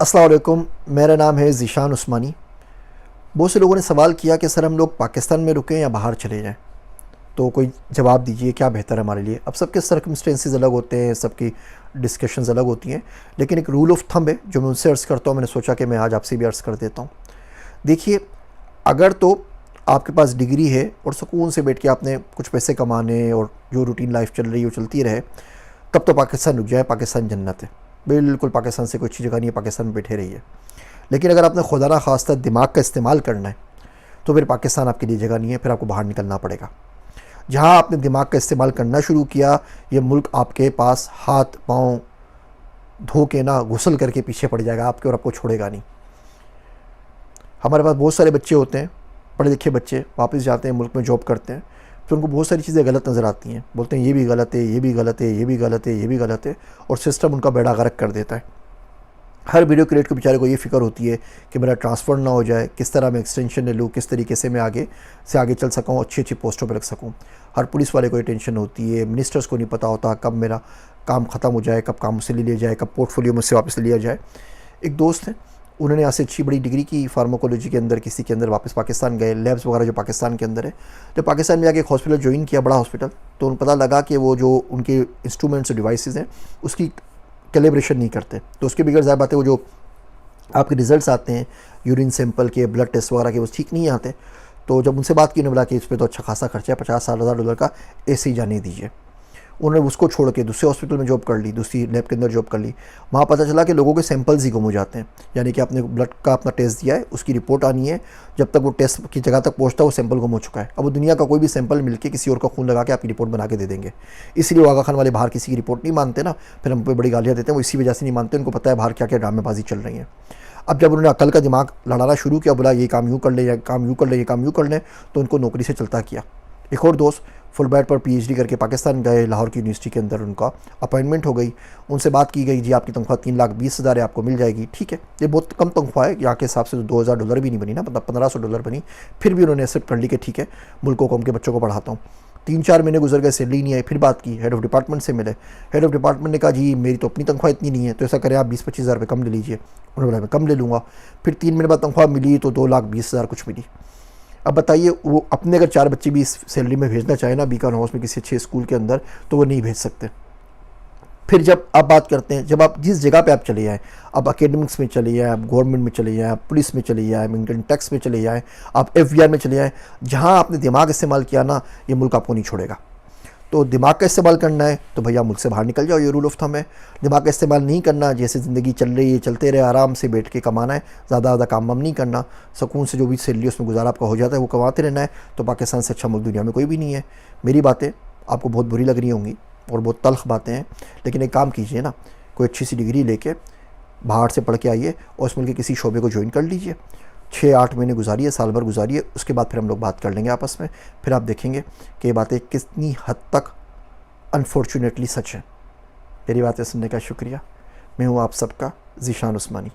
अस्सलाम वालेकुम, मेरा नाम है ज़ीशान उस्मानी। बहुत से लोगों ने सवाल किया कि सर हम लोग पाकिस्तान में रुकें या बाहर चले जाएं, तो कोई जवाब दीजिए क्या बेहतर है हमारे लिए। अब सबके सर्कमस्टेंसेस अलग होते हैं, सबकी डिस्कशंस अलग होती हैं, लेकिन एक रूल ऑफ थंब है जो मैं उनसे अर्ज़ करता हूँ। मैंने सोचा कि मैं आज आपसे भी अर्ज़ कर देता हूँ। देखिए, अगर तो आपके पास डिग्री है और सुकून से बैठ के आपने कुछ पैसे कमाने और जो रूटीन लाइफ चल रही है वो चलती रहे, तब तो पाकिस्तान रुक जाए। पाकिस्तान जन्नत है, बिल्कुल पाकिस्तान से कोई अच्छी जगह नहीं है, पाकिस्तान में बैठे रहिए। लेकिन अगर आपने खुदा ना खास्ता दिमाग का इस्तेमाल करना है तो फिर पाकिस्तान आपके लिए जगह नहीं है, फिर आपको बाहर निकलना पड़ेगा। जहाँ आपने दिमाग का इस्तेमाल करना शुरू किया, ये मुल्क आपके पास हाथ पाँव धो के ना गुसल करके पीछे पड़ जाएगा आपके, और आपको छोड़ेगा नहीं। हमारे पास बहुत सारे बच्चे होते हैं, पढ़े लिखे बच्चे, वापस जाते हैं मुल्क में जॉब करते हैं, फिर उनको बहुत सारी चीज़ें गलत नज़र आती हैं। बोलते हैं ये भी गलत है, ये भी गलत है, ये भी गलत है, ये भी गलत है, और सिस्टम उनका बेड़ा गर्क कर देता है। हर ब्यूरोक्रेट को बेचारे को ये फ़िक्र होती है कि मेरा ट्रांसफ़र ना हो जाए, किस तरह मैं एक्सटेंशन ले लूँ, किस तरीके से मैं आगे से आगे चल सकूँ, अच्छी अच्छी पोस्टों पर रख सकूँ। हर पुलिस वाले को ये टेंशन होती है। मिनिस्टर्स को नहीं पता होता कब मेरा काम ख़त्म हो जाए, कब काम मुझसे ले लिया जाए, कब पोर्टफोलियो मुझसे वापस लिया जाए। एक दोस्त है, उन्होंने यहाँ से अच्छी बड़ी डिग्री की फार्माकोलॉजी के अंदर, किसी के अंदर, वापस पाकिस्तान गए, लैब्स वगैरह जो पाकिस्तान के अंदर है। जब पाकिस्तान में जाके एक हॉस्पिटल ज्वाइन किया, बड़ा हॉस्पिटल, तो उनको पता लगा कि वो जो उनके इंस्ट्रूमेंट्स और डिवाइसेस हैं उसकी कैलिब्रेशन नहीं करते। तो उसके बगैर ज़ाहिर बात है वो जो आपके रिज़ल्ट्स आते हैं यूरिन सैंपल के, ब्लड टेस्ट वगैरह के, वो ठीक नहीं आते। तो जब उनसे बात की, उन्होंने बोला कि इस पर तो अच्छा खासा खर्चा है, 50-60 हज़ार डॉलर का, ऐसे ही जाने दीजिए। उन्होंने उसको छोड़ के दूसरे हॉस्पिटल में जॉब कर ली, दूसरी लैब के अंदर जॉब कर ली। वहाँ पता चला कि लोगों के सैंपल्स ही गुम हो जाते हैं। यानी कि आपने ब्लड का अपना टेस्ट दिया है, उसकी रिपोर्ट आनी है, जब तक वो टेस्ट की जगह तक पहुँचता है वो सैंपल गुम हो चुका है। अब वो दुनिया का कोई भी सैंपल मिलके किसी और का खून लगा के आपकी रिपोर्ट बना के दे देंगे। इसलिए वो आगा खान वाले बाहर किसी की रिपोर्ट नहीं मानते ना, फिर हम पे बड़ी गालियाँ देते हैं। वो इसी वजह से नहीं मानते, उनको पता है बाहर क्या क्या ड्रामेबाजी चल रही है। अब जब उन्होंने अकल का दिमाग लड़ाना शुरू किया, बोला ये काम यूँ कर ले, ये काम यूँ कर ले, ये काम यूँ कर ले, तो उनको नौकरी से चलता किया। एक और दोस्त फुल ब्राइट पर पीएचडी करके पाकिस्तान गए, लाहौर की यूनिवर्सिटी के अंदर उनका अपॉइंटमेंट हो गई। उनसे बात की गई, जी आपकी तनख्वाह 3,20,000 है, आपको मिल जाएगी। ठीक है, ये बहुत कम तनख्वाह है, यहाँ के हिसाब से तो $2,000 भी नहीं बनी ना, मतलब $1,500 बनी। फिर भी उन्होंने एक्सेप्ट कर ली कि ठीक है, मुल्क को के बच्चों को पढ़ाता हूँ। 3-4 महीने गुजर गए, सैलरी नहीं आई। फिर बात की, हेड ऑफ डिपार्टमेंट से मिले। हेड ऑफ डिपार्टमेंट ने कहा जी मेरी तो अपनी तनख्वाह इतनी नहीं है, तो ऐसा करें आप 20-25 हज़ार रुपये कम ले लीजिए। उन्होंने बोला मैं कम ले लूँगा। फिर 3 महीने बाद तनख्वाह मिली तो 2,20,000 कुछ मिली। अब बताइए, वो अपने अगर 4 बच्चे भी इस सैलरी में भेजना चाहे ना बीकान हाउस में किसी अच्छे स्कूल के अंदर, तो वो नहीं भेज सकते। फिर जब आप बात करते हैं, जब आप जिस जगह पे आप चले जाएँ, आप एकेडमिक्स में चले जाएँ, आप गवर्नमेंट में चले जाएँ, आप पुलिस में चले जाएँ, इनकम टैक्स में चले जाएँ, आप एफबीआई में चले जाएँ, जहाँ आपने दिमाग इस्तेमाल किया ना, ये मुल्क आपको नहीं छोड़ेगा। तो दिमाग का इस्तेमाल करना है तो भैया मुल्क से बाहर निकल जाओ, ये रूल ऑफ थंब है। दिमाग का इस्तेमाल नहीं करना, जैसे ज़िंदगी चल रही है चलते रहे, आराम से बैठ के कमाना है, ज़्यादा काम वाम नहीं करना, सुकून से जो भी सैलरी उसमें गुजारा आपका हो जाता है वो कमाते रहना है। तो पाकिस्तान से अच्छा मुल्क दुनिया में कोई भी नहीं है। मेरी बातें आपको बहुत बुरी लग रही होंगी और बहुत तल्ख बातें हैं, लेकिन एक काम कीजिए ना, कोई अच्छी सी डिग्री लेके बाहर से पढ़ के आइए और उस मुल्क के किसी शोबे को ज्वाइन कर लीजिए। 6-8 महीने गुजारिए, साल भर गुजारिए, उसके बाद फिर हम लोग बात कर लेंगे आपस में। फिर आप देखेंगे कि ये बातें कितनी हद तक अनफॉर्चुनेटली सच है। मेरी बातें सुनने का शुक्रिया। मैं हूँ आप सबका ज़ीशान उस्मानी।